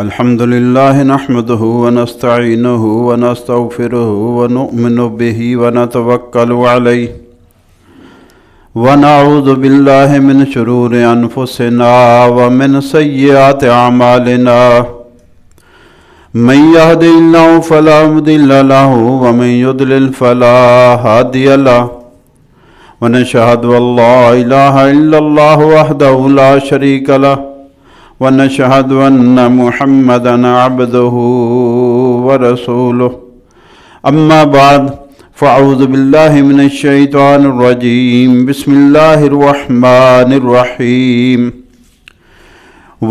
الحمد لله نحمده ونستعينه ونستغفره ونؤمن به ونتوكل عليه ونعوذ بالله من شرور أنفسنا ومن سيئات أعمالنا من يهد الله فلا مضل له ومن يضلل فلا هادي له ونشهد أن لا إله إلا الله وحده لا شريك له ونشهد أن محمدًا عبده ورسوله أما بعد فأعوذ بالله من الشيطان الرجيم بسم الله الرحمن الرحيم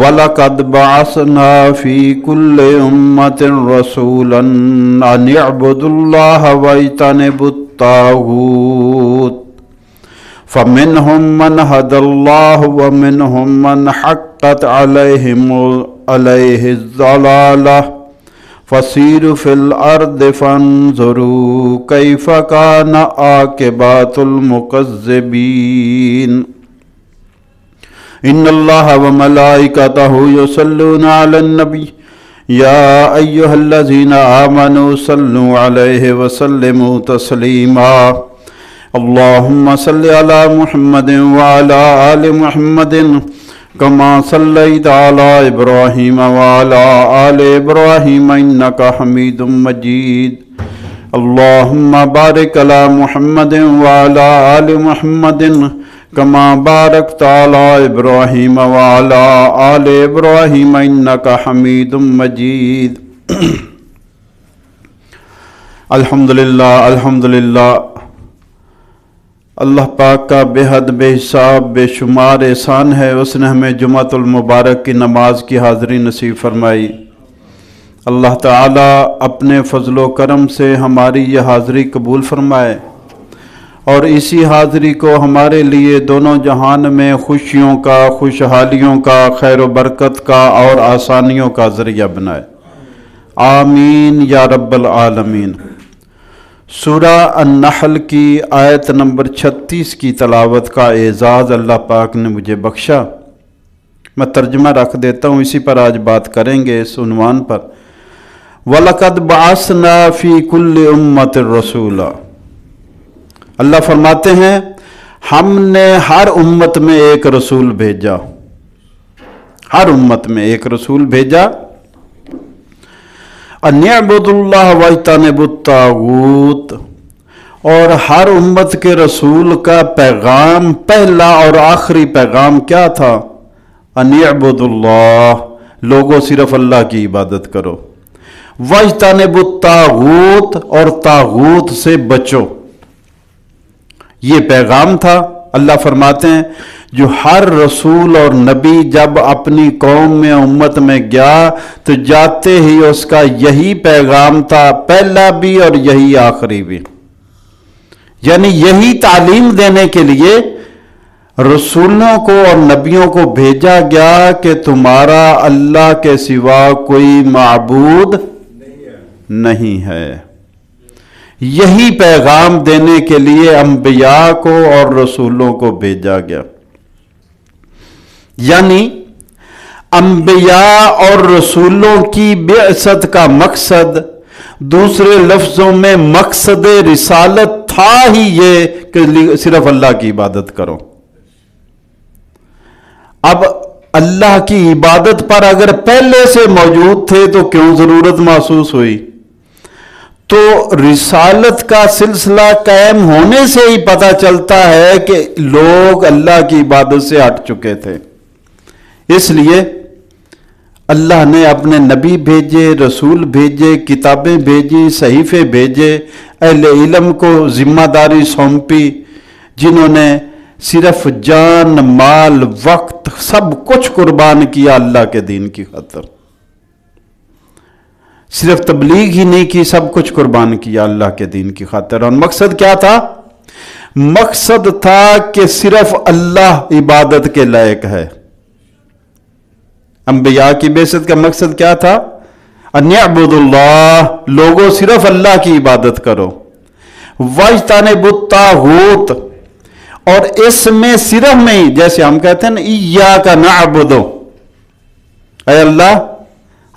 وَلَقَدْ بَعَثْنَا فِي كُلِّ أُمَّةٍ رَسُولًا أَنِ اعْبُدُوا اللَّهَ وَاجْتَنِبُوا الطَّاغُوتَ فَمِنْهُمْ مَنْ هَدَى اللَّهُ وَمِنْهُمْ مَنْ حَقَّتْ عَلَيْهِ الضَّلَالَةُ فَسِيرُوا فِي الْأَرْضِ فَانظُرُوا كَيْفَ كَانَ عَاقِبَةُ الْمُكَذِّبِينَ إِنَّ اللَّهَ وَمَلَائِكَتَهُ يُصَلُّونَ عَلَى النَّبِيِّ يَا أَيُّهَا الَّذِينَ آمَنُوا صَلُّوا عَلَيْهِ وَسَلِّمُوا تَسْلِيمًا اللهم صل على محمد وعلى آل محمد كما صليت على إبراهيم وعلى آل إبراهيم إنك حميد مجيد اللهم بارك على محمد وعلى آل محمد كما باركت على إبراهيم وعلى آل إبراهيم إنك حميد مجيد الحمدللہ اللہ پاک کا بے حد بے حساب بے شمار احسان ہے، اس نے ہمیں جمعۃ المبارک کی نماز کی حاضری نصیب فرمائی۔ اللہ تعالیٰ اپنے فضل و کرم سے ہماری یہ حاضری قبول فرمائے اور اسی حاضری کو ہمارے لیے دونوں جہان میں خوشیوں کا، خوشحالیوں کا، خیر و برکت کا اور آسانیوں کا ذریعہ بنائے، آمین یا رب العالمین۔ سورہ النحل کی آیت نمبر 36 کی تلاوت کا اعزاز اللہ پاک نے مجھے بخشا۔ میں ترجمہ رکھ دیتا ہوں، اسی پر آج بات کریں گے اس عنوان پر۔ وَلَقَدْ بَعَثْنَا فِي كُلِّ أُمَّةٍ رَسُولًا۔ اللہ فرماتے ہیں ہم نے ہر امت میں ایک رسول بھیجا، ہر امت میں ایک رسول بھیجا۔ أَنِ اعْبُدُوا اللَّهَ وَاجْتَنِبُوا الطَّاغُوتَ، اور ہر امت کے رسول کا پیغام، پہلا اور آخری پیغام کیا تھا؟ أَنِ اعْبُدُوا اللَّهَ، لوگوں صرف اللہ کی عبادت کرو، وَاجْتَنِبُوا الطَّاغُوتَ، اور طاغوت سے بچو، یہ پیغام تھا۔ اللہ فرماتے ہیں جو ہر رسول اور نبی جب اپنی قوم میں، امت میں گیا تو جاتے ہی اس کا یہی پیغام تھا، پہلا بھی اور یہی آخری بھی، یعنی یہی تعلیم دینے کے لیے رسولوں کو اور نبیوں کو بھیجا گیا کہ تمہارا اللہ کے سوا کوئی معبود نہیں ہے۔ یہی پیغام دینے کے لیے انبیاء کو اور رسولوں کو بھیجا گیا، یعنی انبیاء اور رسولوں کی بعثت کا مقصد، دوسرے لفظوں میں مقصد رسالت تھا ہی یہ کہ صرف اللہ کی عبادت کرو۔ اب اللہ کی عبادت پر اگر پہلے سے موجود تھے تو کیوں ضرورت محسوس ہوئی؟ تو رسالت کا سلسلہ قائم ہونے سے ہی پتہ چلتا ہے کہ لوگ اللہ کی عبادت سے ہٹ چکے تھے، اس لیے اللہ نے اپنے نبی بھیجے، رسول بھیجے، کتابیں بھیجی، صحیفے بھیجے، اہل علم کو ذمہ داری سونپی، جنہوں نے صرف جان، مال، وقت سب کچھ قربان کیا اللہ کے دین کی خاطر۔ صرف تبلیغ ہی نہیں کی، سب کچھ قربان کیا اللہ کے دین کی خاطر۔ اور مقصد کیا تھا؟ مقصد تھا کہ صرف اللہ عبادت کے لائق ہے۔ انبیاء کی بعثت کا مقصد کیا تھا؟ أَنْ يَعْبُدُوا اللَّهَ، لوگوں صرف اللہ کی عبادت کرو، وَاجْتَنِبُوا الطَّاغُوتَ، اور اس میں صرف میں ہی، جیسے ہم کہتے ہیں نا ایاک نعبد، اے اللہ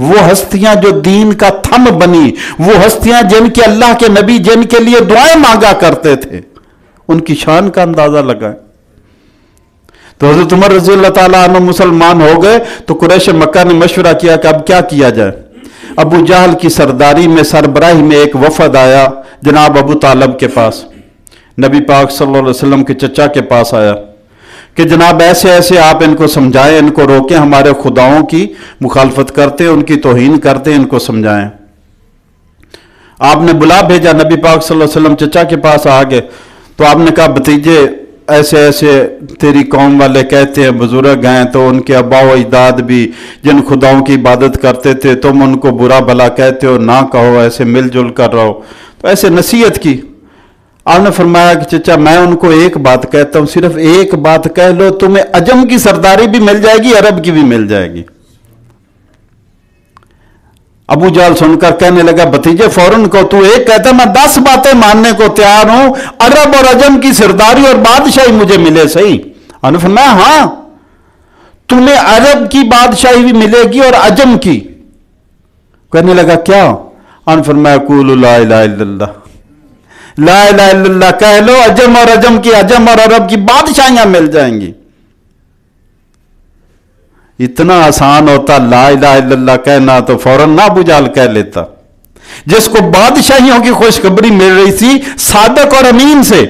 وہ ہستیاں جو دین کا تھم بنی، وہ ہستیاں جن کے اللہ کے نبی جن کے لیے دعائیں مانگا کرتے تھے، ان کی شان کا اندازہ لگائیں۔ تو حضرت عمر رضی اللہ تعالیٰ عنہ مسلمان ہو گئے تو قریش مکہ نے مشورہ کیا کہ اب کیا کیا جائے۔ ابو جہل کی سرداری میں، سربراہی میں ایک وفد آیا جناب ابو طالب کے پاس، نبی پاک صلی اللہ علیہ وسلم کے چچا کے پاس آیا کہ جناب ایسے ایسے آپ ان کو سمجھائیں، ان کو روکیں، ہمارے خداؤں کی مخالفت کرتے، ان کی توہین کرتے، ان کو سمجھائیں۔ آپ نے بلا بھیجا، نبی پاک صلی اللہ علیہ وسلم چچا کے پاس آ گئے تو آپ نے کہا بھتیجے ایسے ایسے تیری قوم والے کہتے ہیں، بزرگ ہیں تو ان کے آباء و اجداد بھی جن خداؤں کی عبادت کرتے تھے، تم ان کو برا بھلا کہتے ہو، نہ کہو، ایسے مل جل کر رہو۔ تو ایسے نصیحت کی۔ آپ نے فرمایا کہ چچا میں ان کو ایک بات کہتا ہوں، صرف ایک بات کہہ لو، تمہیں عجم کی سرداری بھی مل جائے گی، عرب کی بھی مل جائے گی۔ ابو جہل سن کر کہنے لگا بھتیجے فوراً کو تو ایک کہتا میں 10 باتیں ماننے کو تیار ہوں، عرب اور عجم کی سرداری اور بادشاہی مجھے ملے صحیح۔ انہوں نے فرمایا ہاں تمہیں عرب کی بادشاہی بھی ملے گی اور عجم کی۔ کہنے لگا کیا؟ انہوں نے فرمایا قولوا لا الہ الا اللہ، لا الہ الا اللہ کہہ لو، عجم اور عجم کی، عجم اور عرب کی بادشاہیاں مل جائیں گی۔ اتنا آسان ہوتا لا الہ الا اللہ کہنا تو فوراً نہ ابو جہل کہہ لیتا۔ جس کو بادشاہیوں کی خوشخبری مل رہی تھی صادق اور امین سے،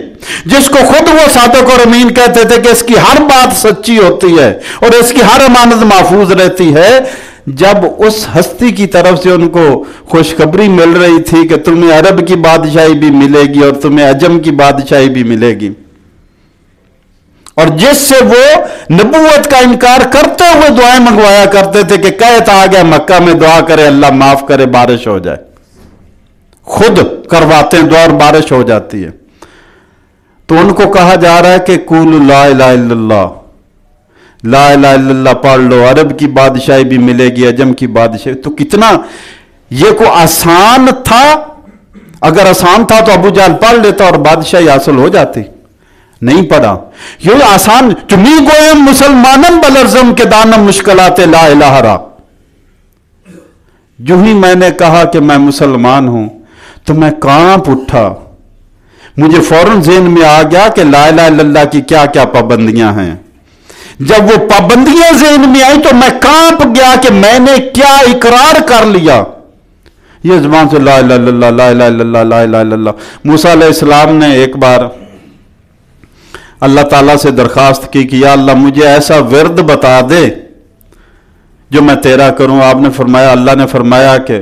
جس کو خود وہ صادق اور امین کہتے تھے کہ اس کی ہر بات سچی ہوتی ہے اور اس کی ہر امانت محفوظ رہتی ہے، جب اس ہستی کی طرف سے ان کو خوشخبری مل رہی تھی کہ تمہیں عرب کی بادشاہی بھی ملے گی اور تمہیں عجم کی بادشاہی بھی ملے گی، اور جس سے وہ نبوت کا انکار کرتے ہوئے دعائیں منگوایا کرتے تھے کہ قحط آ گیا مکہ میں، دعا کرے اللہ معاف کرے بارش ہو جائے، خود کرواتے ہیں دعا اور بارش ہو جاتی ہے۔ تو ان کو کہا جا رہا ہے کہ قولوا لا الہ الا اللہ، لا الہ الا اللہ پڑھ لو، عرب کی بادشاہی بھی ملے گی، عجم کی بادشاہی۔ تو کتنا یہ کو آسان تھا؟ اگر آسان تھا تو ابو جہل پڑھ لیتا اور بادشاہی حاصل ہو جاتی، نہیں پڑھا۔ یہ آسان چمی گویم مسلمانم بلرزم کے دانم مشکلات لا الہ را۔ جو ہی میں نے کہا کہ میں مسلمان ہوں تو میں کانپ اٹھا، مجھے فوراً ذہن میں آ گیا کہ لا الہ الا اللہ کی کیا کیا پابندیاں ہیں۔ جب وہ پابندیاں ذہن میں آئی تو میں کانپ گیا کہ میں نے کیا اقرار کر لیا۔ یہ زبان سے لا الہ الا اللہ، لا الہ الا اللہ، لا الہ الا اللہ۔ موسیٰ علیہ السلام نے ایک بار اللہ تعالیٰ سے درخواست کی کہ یا اللہ مجھے ایسا ورد بتا دے جو میں تیرا کروں۔ آپ نے فرمایا، اللہ نے فرمایا کہ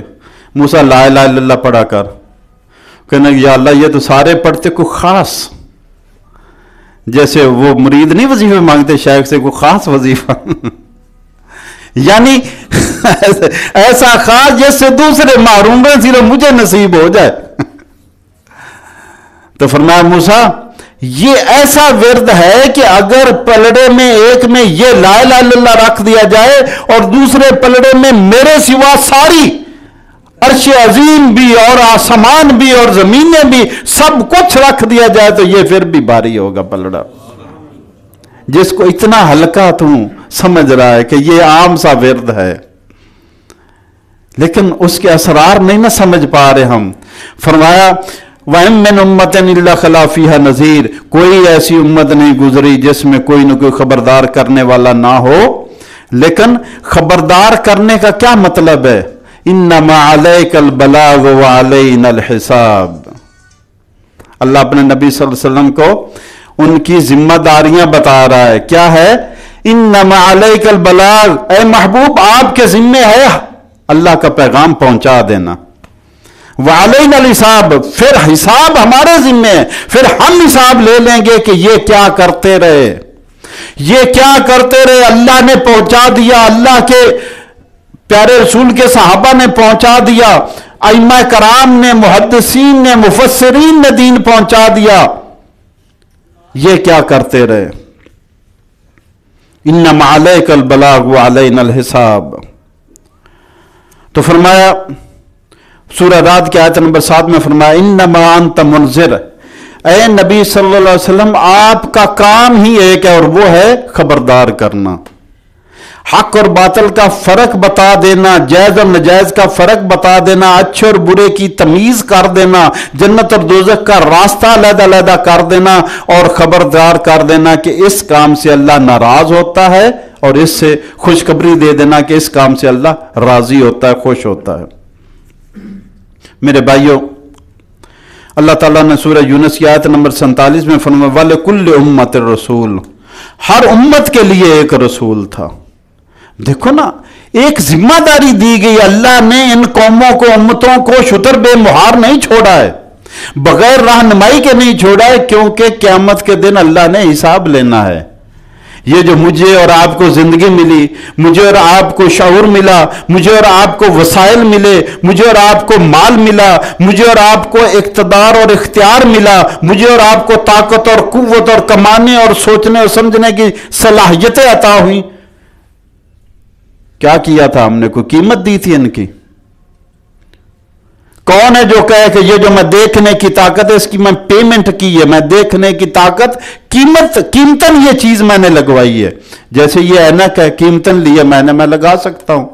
موسیٰ لا الہ الا اللہ پڑھا کر۔ کہنے یا اللہ یہ تو سارے پڑھتے، کوئی خاص، جیسے وہ مرید نہیں وظیفے مانگتے شیخ سے، کوئی خاص وظیفہ یعنی ایسا خاص جس سے دوسرے محروم ہیں، صرف مجھے نصیب ہو جائے۔ تو فرمایا موسیٰ یہ ایسا ورد ہے کہ اگر پلڑے میں ایک میں یہ لا الہ الا اللہ رکھ دیا جائے اور دوسرے پلڑے میں میرے سوا ساری عرش عظیم بھی اور آسمان بھی اور زمینیں بھی سب کچھ رکھ دیا جائے تو یہ پھر بھی بھاری ہوگا پلڑا۔ جس کو اتنا ہلکا تو سمجھ رہا ہے کہ یہ عام سا ورد ہے، لیکن اس کے اسرار نہیں نہ سمجھ پا رہے ہم۔ فرمایا وَإِن مِّنْ أُمَّةٍ إِلَّا خَلَا فِيهَا نَذِيرٌ، کوئی ایسی امت نہیں گزری جس میں کوئی نہ کوئی خبردار کرنے والا نہ ہو۔ لیکن خبردار کرنے کا کیا مطلب ہے؟ إِنَّمَا عَلَيْكَ الْبَلَاغُ وَعَلَيْنَا الْحِسَابُ۔ اللہ اپنے نبی صلی اللہ علیہ وسلم کو ان کی ذمہ داریاں بتا رہا ہے۔ کیا ہے؟ إِنَّمَا عَلَيْكَ الْبَلَاغُ، اے محبوب آپ کے ذمہ ہے اللہ کا پیغام پہنچا دینا۔ وَعَلَيْنَا الْحِسَابُ، پھر حساب ہمارے ذمہ ہے، پھر ہم حساب لے لیں گے کہ یہ کیا کرتے رہے، یہ کیا کرتے رہے۔ اللہ نے پہنچا دیا، اللہ کے پیارے رسول کے صحابہ نے پہنچا دیا، ائمہ کرام نے، محدثین نے، مفسرین نے دین پہنچا دیا، یہ کیا کرتے رہے۔ انما علیک البلاغ وعلینا الحساب۔ تو فرمایا سورہ رعد کی آیت نمبر 7 میں فرمایا انما انت منذر، اے نبی صلی اللہ علیہ وسلم آپ کا کام ہی ایک ہے اور وہ ہے خبردار کرنا۔ حق اور باطل کا فرق بتا دینا، جائز اور ناجائز کا فرق بتا دینا، اچھے اور برے کی تمیز کر دینا، جنت اور دوزخ کا راستہ علیحدہ علیحدہ کر دینا، اور خبردار کر دینا کہ اس کام سے اللہ ناراض ہوتا ہے، اور اس سے خوشخبری دے دینا کہ اس کام سے اللہ راضی ہوتا ہے، خوش ہوتا ہے۔ میرے بھائیوں، اللہ تعالیٰ نے سورہ یونس کی آیت نمبر 47 میں فرمایا وَلِكُلِّ أُمَّةٍ رَسُولٌ، ہر امت کے لیے ایک رسول تھا۔ دیکھو نا، ایک ذمہ داری دی گئی، اللہ نے ان قوموں کو، امتوں کو شتر بے مہار نہیں چھوڑا ہے، بغیر رہنمائی کے نہیں چھوڑا ہے، کیونکہ قیامت کے دن اللہ نے حساب لینا ہے۔ یہ جو مجھے اور آپ کو زندگی ملی، مجھے اور آپ کو شعور ملا، مجھے اور آپ کو وسائل ملے، مجھے اور آپ کو مال ملا، مجھے اور آپ کو اقتدار اور اختیار ملا، مجھے اور آپ کو طاقت اور قوت اور کمانے اور سوچنے اور سمجھنے کی صلاحیتیں عطا ہوئیں، کیا کیا تھا ہم نے؟ کوئی قیمت دی تھی ان کی؟ کون ہے جو کہے کہ یہ جو میں دیکھنے کی طاقت ہے اس کی میں پیمنٹ کی ہے، میں دیکھنے کی طاقت قیمتاً یہ چیز میں نے لگوائی ہے، جیسے یہ اینک ہے قیمتاً لیے میں لگا سکتا ہوں۔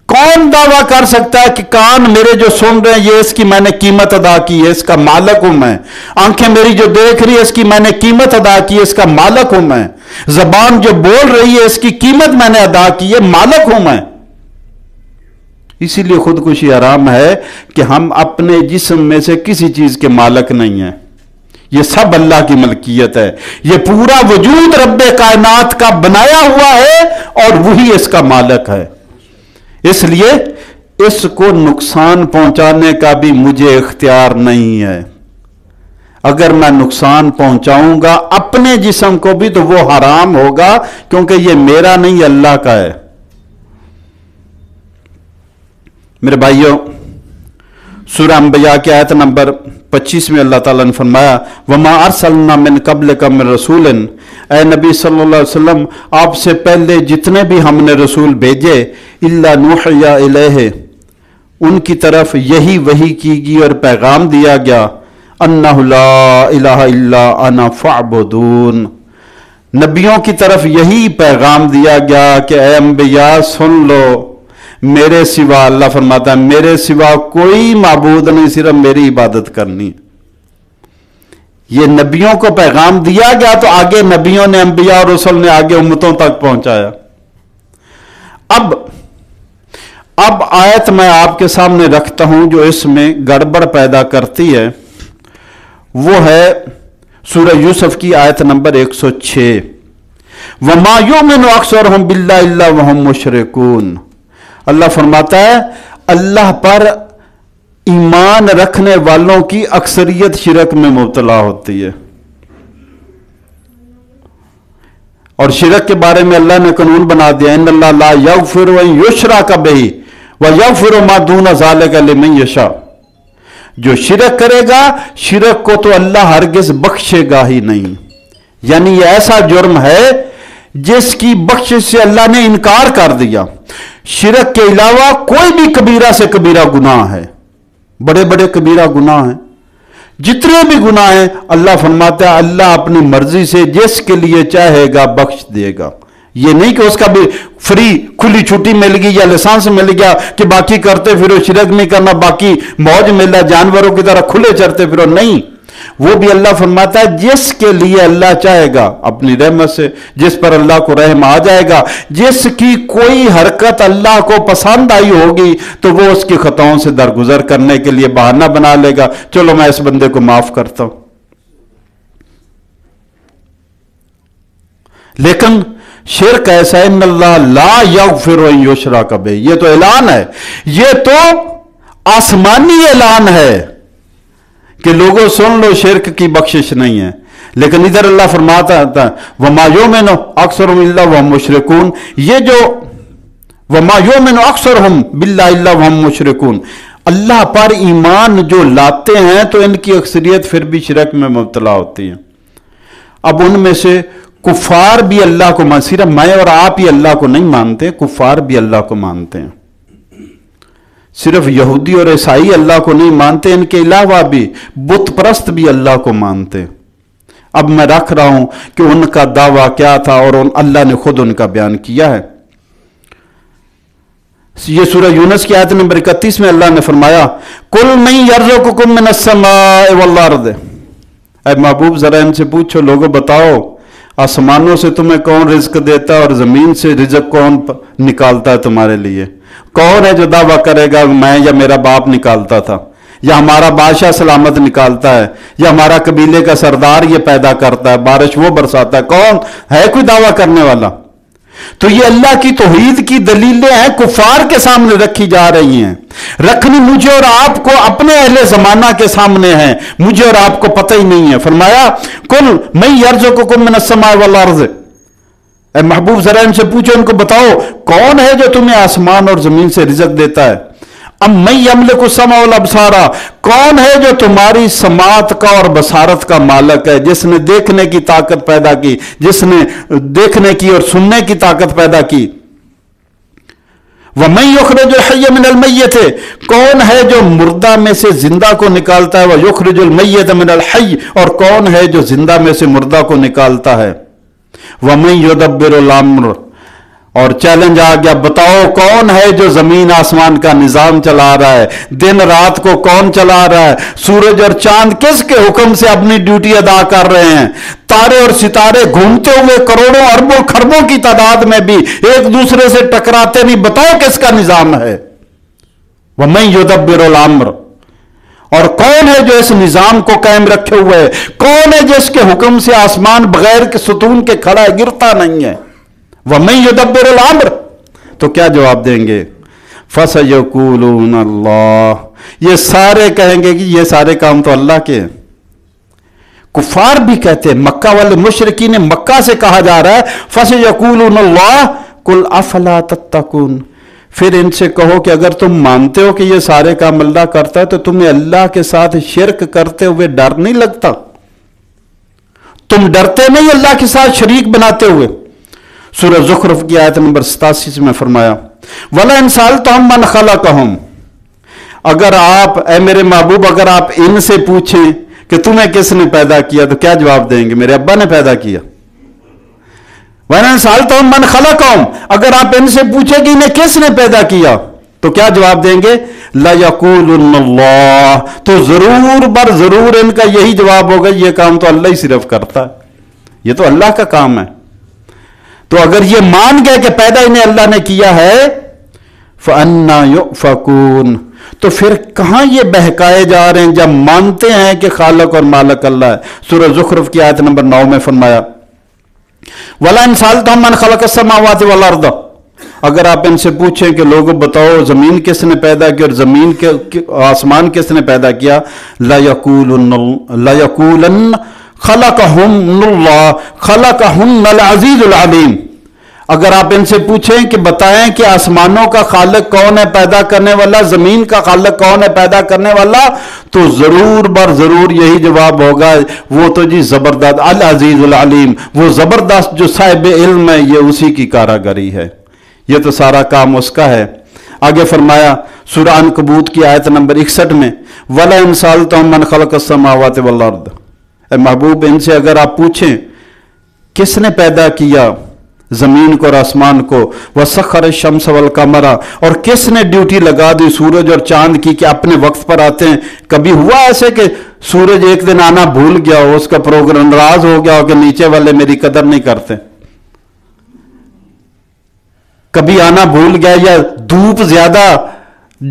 کون دعویٰ کر سکتا ہے کہ کان میرے جو سن رہے ہیں یہ اس کی میں نے قیمت ادا کی ہے، اس کا مالک ہوں میں؟ آنکھیں میری جو دیکھ رہی ہے اس کی میں نے قیمت ادا کی ہے، اس کا مالک ہوں میں؟ زبان جو بول رہی ہے اس کی قیمت میں نے ادا کی ہے، مالک ہوں میں؟ اسی لیے خودکشی حرام ہے کہ ہم اپنے جسم میں سے کسی چیز کے مالک نہیں ہیں، یہ سب اللہ کی ملکیت ہے، یہ پورا وجود رب کائنات کا بنایا ہوا ہے اور وہی اس کا مالک ہے۔ اس لیے اس کو نقصان پہنچانے کا بھی مجھے اختیار نہیں ہے۔ اگر میں نقصان پہنچاؤں گا اپنے جسم کو بھی تو وہ حرام ہوگا، کیونکہ یہ میرا نہیں اللہ کا ہے۔ میرے بھائیوں، سورہ انبیاء کی آیت نمبر 25 میں اللہ تعالیٰ نے فرمایا وَمَا أَرْسَلْنَا مِن قَبْلِكَ مِن رَسُولٍ، اے نبی صلی اللہ علیہ وسلم آپ سے پہلے جتنے بھی ہم نے رسول بھیجے إِلَّا نُوحِيَ إِلَيْهِ، ان کی طرف یہی وحی کی گئی اور پیغام دیا گیا أَنَّهُ لَا إِلَهَ إِلَّا أَنَا فَاعْبُدُونِ، نبیوں کی طرف یہی پیغام دیا گیا کہ اے انبیاء سن لو، میرے سوا، اللہ فرماتا ہے میرے سوا کوئی معبود نہیں، صرف میری عبادت کرنی۔ یہ نبیوں کو پیغام دیا گیا تو آگے نبیوں نے، انبیاء اور رسول نے آگے امتوں تک پہنچایا۔ اب آیت میں آپ کے سامنے رکھتا ہوں جو اس میں گڑبڑ پیدا کرتی ہے، وہ ہے سورہ یوسف کی آیت نمبر 106 وَمَا يُؤْمِنُ أَكْثَرُهُم بِاللَّهِ إِلَّا وَهُم مُشْرِكُونَ۔ اللہ فرماتا ہے اللہ پر ایمان رکھنے والوں کی اکثریت شرک میں مبتلا ہوتی ہے، اور شرک کے بارے میں اللہ نے قانون بنا دیا ان اللہ لا یغفر ان یشرک بہ ویغفر ما دون ذلک لمن یشاء، جو شرک کرے گا شرک کو تو اللہ ہرگز بخشے گا ہی نہیں، یعنی یہ ایسا جرم ہے جس کی بخشش سے اللہ نے انکار کر دیا۔ شرک کے علاوہ کوئی بھی کبیرہ سے کبیرہ گناہ ہے، بڑے بڑے کبیرہ گناہ ہیں، جتنے بھی گناہ ہیں اللہ فرماتا ہے اللہ اپنی مرضی سے جس کے لیے چاہے گا بخش دے گا۔ یہ نہیں کہ اس کا بھی فری کھلی چھٹی مل گئی یا لسانس مل گیا کہ باقی کرتے پھرو، شرک نہیں کرنا، باقی موج ملا جانوروں کی طرح کھلے چرتے پھرو، نہیں، وہ بھی اللہ فرماتا ہے جس کے لیے اللہ چاہے گا اپنی رحمت سے، جس پر اللہ کو رحم آ جائے گا، جس کی کوئی حرکت اللہ کو پسند آئی ہوگی تو وہ اس کی خطاؤں سے درگزر کرنے کے لیے بہانہ بنا لے گا، چلو میں اس بندے کو معاف کرتا ہوں۔ لیکن شرک ایسا ہے ان اللہ لا یغفر ان یشرک بہ، یہ تو اعلان ہے، یہ تو آسمانی اعلان ہے کہ لوگوں سن لو شرک کی بخشش نہیں ہے، لیکن ادھر اللہ فرماتا ہے وَمَا يُؤْمِنُ أَكْثَرُهُمْ إِلَّا وَهُمْ مُشْرِكُونَ، یہ جو وَمَا يُؤْمِنُ أَكْثَرُهُمْ بِاللَّهِ إِلَّا وَهُمْ مُشْرِكُونَ، اللہ پر ایمان جو لاتے ہیں تو ان کی اکثریت پھر بھی شرک میں مبتلا ہوتی ہے۔ اب ان میں سے کفار بھی اللہ کو مانتے، صرف میں اور آپ ہی اللہ کو نہیں مانتے، کفار بھی اللہ کو مانتے ہیں، صرف یہودی اور عیسائی اللہ کو نہیں مانتے، ان کے علاوہ بھی بت پرست بھی اللہ کو مانتے۔ اب میں رکھ رہا ہوں کہ ان کا دعویٰ کیا تھا اور اللہ نے خود ان کا بیان کیا ہے۔ یہ سورہ یونس کی آیت نمبر 31 میں اللہ نے فرمایا قُلْ مَن يَرْزُقُكُم مِّنَ السَّمَاءِ وَالْأَرْضِ، اے محبوب ذرا ان سے پوچھو، لوگوں بتاؤ آسمانوں سے تمہیں کون رزق دیتا ہے اور زمین سے رزق کون نکالتا ہے تمہارے لیے؟ کون ہے جو دعویٰ کرے گا میں یا میرا باپ نکالتا تھا، یا ہمارا بادشاہ سلامت نکالتا ہے، یا ہمارا قبیلے کا سردار یہ پیدا کرتا ہے، بارش وہ برساتا ہے؟ کون ہے کوئی دعویٰ کرنے والا؟ تو یہ اللہ کی توحید کی دلیلیں ہیں، کفار کے سامنے رکھی جا رہی ہیں، رکھنی مجھے اور آپ کو اپنے اہل زمانہ کے سامنے ہیں، مجھے اور آپ کو پتہ ہی نہیں ہے۔ فرمایا قُلْ مَن يَرْزُقُكُم مِّنَ السَّمَاءِ وَالْأَرْضِ، اے محبوب ذرا ان سے پوچھو، ان کو بتاؤ کون ہے جو تمہیں آسمان اور زمین سے رزق دیتا ہے؟ اَمَّن يَمْلِكُ السَّمْعَ وَالْأَبْصَارَ، کون ہے جو تمہاری سماعت کا اور بصارت کا مالک ہے، جس نے دیکھنے کی طاقت پیدا کی، جس نے دیکھنے کی اور سننے کی طاقت پیدا کی؟ وَمَن يُخْرِجُ الْحَيَّ مِنَ الْمَيِّتِ، کون ہے جو مردہ میں سے زندہ کو نکالتا ہے؟ وَيُخْرِجُ الْمَيِّتَ مِنَ الْحَيِّ، اور کون ہے جو زندہ میں سے مردہ کو نکالتا ہے؟ وَمَن يُدَبِّرُ الْأَمْرَ، اور چیلنج آ گیا، بتاؤ کون ہے جو زمین آسمان کا نظام چلا رہا ہے؟ دن رات کو کون چلا رہا ہے؟ سورج اور چاند کس کے حکم سے اپنی ڈیوٹی ادا کر رہے ہیں؟ تارے اور ستارے گھومتے ہوئے کروڑوں اربوں خربوں کی تعداد میں بھی ایک دوسرے سے ٹکراتے نہیں، بتاؤ کس کا نظام ہے؟ وَمَن يُدَبِّرُ الْأَمْرَ، اور کون ہے جو اس نظام کو قائم رکھے ہوئے ہے؟ کون ہے جس کے حکم سے آسمان بغیر کے ستون کے کھڑا ہے، گرتا نہیں ہے؟ وَمَن يُدَبِّرُ الْأَمْرَ، تو کیا جواب دیں گے؟ فَسَيَقُولُونَ اللَّهُ، یہ سارے کہیں گے کہ یہ سارے کام تو اللہ کے ہیں۔ کفار بھی کہتے ہیں، مکہ والے مشرکین مکہ سے کہا جا رہا ہے فَسَيَقُولُونَ اللَّهُ قُلْ أَفَلَا تَتَّقُونَ، پھر ان سے کہو کہ اگر تم مانتے ہو کہ یہ سارے کام اللہ کرتا ہے تو تمہیں اللہ کے ساتھ شرک کرتے ہوئے ڈر نہیں لگتا؟ تم ڈرتے نہیں اللہ کے ساتھ شریک بناتے ہوئے؟ سورہ زخرف کی آیت نمبر 87 میں فرمایا وَلَئِن سَأَلْتَهُم مَّنْ خَلَقَهُم، اگر آپ اے میرے محبوب اگر آپ ان سے پوچھیں کہ تمہیں کس نے پیدا کیا تو کیا جواب دیں گے؟ میرے ابا نے پیدا کیا۔ وَلَئِن سَأَلْتَهُم مَّنْ خَلَقَهُم، اگر آپ ان سے پوچھیں کہ انہیں کس نے پیدا کیا تو کیا جواب دیں گے؟ لَيَقُولُنَّ اللَّهُ، تو ضرور بر ضرور ان کا یہی جواب ہوگا یہ کام تو اللہ ہی صرف کرتا ہے، یہ تو اللہ کا کام ہے۔ تو اگر یہ مان گئے کہ پیدا انہیں اللہ نے کیا ہے فَأَنَّا يُؤْفَكُونَ، تو پھر کہاں یہ بہکائے جا رہے ہیں جب مانتے ہیں کہ خالق اور مالک اللہ ہے۔ سورہ زخرف کی آیت نمبر 9 میں فرمایا وَلَئِن سَأَلْتَهُم مَّنْ خَلَقَ السَّمَاوَاتِ وَالْأَرْضَ، اگر آپ ان سے پوچھیں کہ لوگوں بتاؤ زمین کس نے پیدا کی اور زمین کے آسمان کس نے پیدا کیا، لَيَقُولَنَّ خَلَقَهُنَّ اللَّهُ خَلَقَهُنَّ الْعَزِيزُ الْعَلِيمُ، اگر آپ ان سے پوچھیں کہ بتائیں کہ آسمانوں کا خالق کون ہے پیدا کرنے والا، زمین کا خالق کون ہے پیدا کرنے والا، تو ضرور بر ضرور یہی جواب ہوگا وہ تو جی زبردست العزیز العلیم، وہ زبردست جو صاحب علم ہے، یہ اسی کی کاراگری ہے، یہ تو سارا کام اس کا ہے۔ آگے فرمایا سورہ عنکبوت کی آیت نمبر 61 میں وَلَئِن سَأَلْتَهُم مَّنْ خَلَقَ السَّمَاوَاتِ وَالْأَرْضَ، اے محبوب ان سے اگر آپ پوچھیں کس نے پیدا کیا زمین کو اور آسمان کو، وَسَخَّرَ الشَّمْسَ وَالْقَمَرَ، اور کس نے ڈیوٹی لگا دی سورج اور چاند کی کہ اپنے وقت پر آتے ہیں؟ کبھی ہوا ایسے کہ سورج ایک دن آنا بھول گیا ہو، اس کا پروگرام ناراض ہو گیا ہو کہ نیچے والے میری قدر نہیں کرتے؟ کبھی آنا بھول گیا، یا دھوپ زیادہ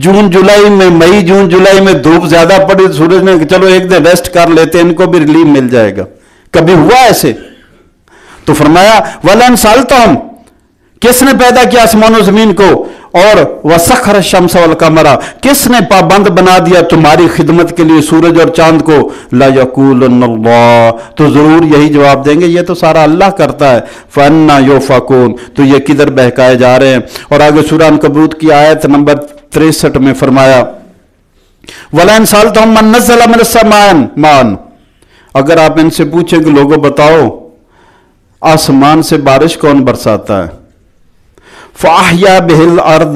جون جولائی میں مئی جون جولائی میں دھوپ زیادہ پڑی، سورج نے چلو ایک دن ریسٹ کر لیتے ان کو بھی ریلیف مل جائے گا، کبھی ہوا ایسے؟ تو فرمایا وَلَئِن سَأَلْتَهُم، کس نے پیدا کیا آسمان و زمین کو، اور وَسَخَّرَ الشَّمْسَ وَالْقَمَرَ، کس نے پابند بنا دیا تمہاری خدمت کے لیے سورج اور چاند کو، لَيَقُولُنَّ اللَّهُ، تو ضرور یہی جواب دیں گے یہ تو سارا اللہ کرتا ہے۔ فَأَنَّا يُؤْفَكُونَ، تو یہ کدھر بہکائے جا رہے ہیں۔ اور آگے سورہ عنکبوت کی آیت نمبر 63 میں فرمایا وَلَئِن سَأَلْتَهُم مَّن نَّزَّلَ مِنَ السَّمَاءِ مَاءً، اگر آپ ان سے پوچھیں کہ لوگوں بتاؤ آسمان سے بارش کون برساتا ہے، فَأَحْيَا بِهِ الْأَرْضَ